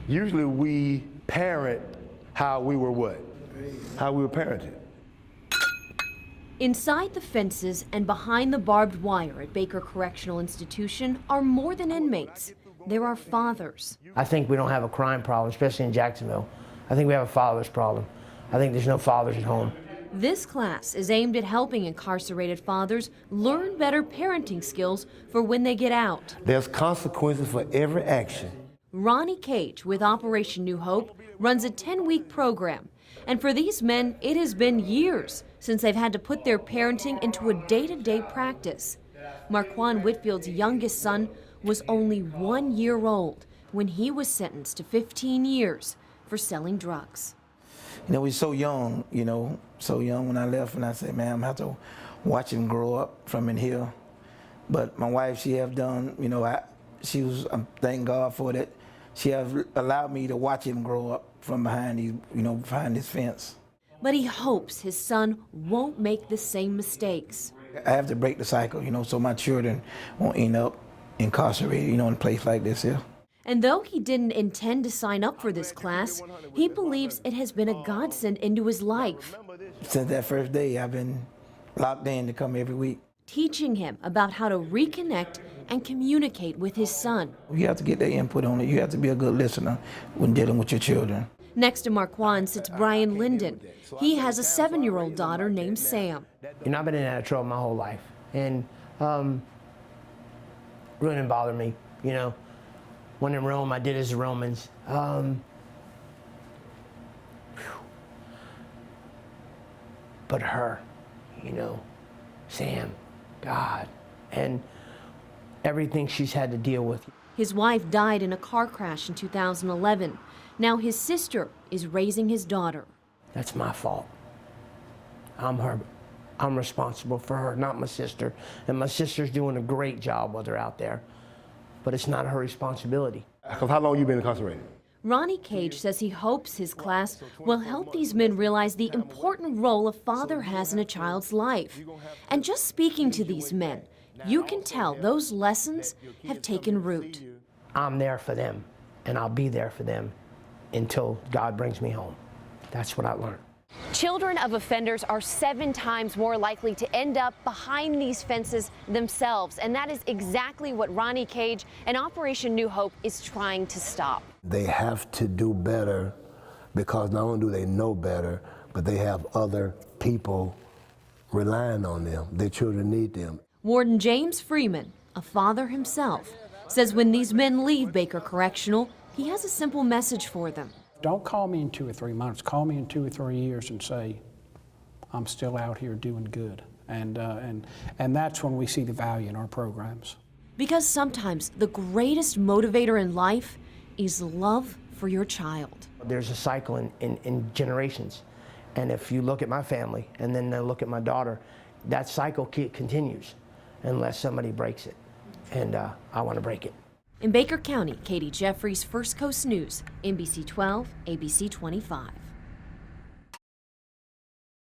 Usually we parent how we were what? How we were parented. Inside the fences and behind the barbed wire at Baker Correctional Institution are more than inmates. There are fathers. I think we don't have a crime problem, especially in Jacksonville. I think we have a father's problem. I think there's no fathers at home. This class is aimed at helping incarcerated fathers learn better parenting skills for when they get out. There's consequences for every action. Ronnie Cage with Operation New Hope runs a 10-week program. And for these men, it has been years since they've had to put their parenting into a day-to-day practice. Marquand Whitfield's youngest son was only 1 year old when he was sentenced to 15 years for selling drugs. You know, he's so young, so young when I left, and I said, man, I'm gonna have to watch him grow up from in here. But my wife, she have done, I'm thank God for that. She have allowed me to watch him grow up from behind these, behind this fence. But he hopes his son won't make the same mistakes. I have to break the cycle, so my children won't end up incarcerated, in a place like this here. And though he didn't intend to sign up for this class, he believes it has been a godsend into his life. Since that first day, I've been locked in to come every week. Teaching him about how to reconnect and communicate with his son. You have to get their input on it. You have to be a good listener when dealing with your children. Next to Marquand sits Brian Linden. He has a 7-year-old daughter named Sam. I've been in and out of trouble my whole life, and really didn't bother me, When in Rome, I did as the Romans. But her, Sam, God, and everything she's had to deal with. His wife died in a car crash in 2011. Now his sister is raising his daughter. That's my fault. I'm responsible for her, not my sister. And my sister's doing a great job while they're out there. But it's not her responsibility. How long have you been incarcerated? Ronnie Cage says he hopes his class will help these men realize the important role a father has in a child's life. And just speaking to these men, you can tell those lessons have taken root. I'm there for them, and I'll be there for them until God brings me home. That's what I learned. Children of offenders are 7 times more likely to end up behind these fences themselves, and that is exactly what Ronnie Cage and Operation New Hope is trying to stop. They have to do better because not only do they know better, but they have other people relying on them. Their children need them. Warden James Freeman, a father himself, says when these men leave Baker Correctional, he has a simple message for them. Don't call me in 2 or 3 months. Call me in 2 or 3 years and say, I'm still out here doing good. And that's when we see the value in our programs. Because sometimes the greatest motivator in life is love for your child. There's a cycle in generations. And if you look at my family and then look at my daughter, that cycle continues unless somebody breaks it. And I want to break it. In Baker County, Katie Jeffries, First Coast News, NBC 12, ABC 25.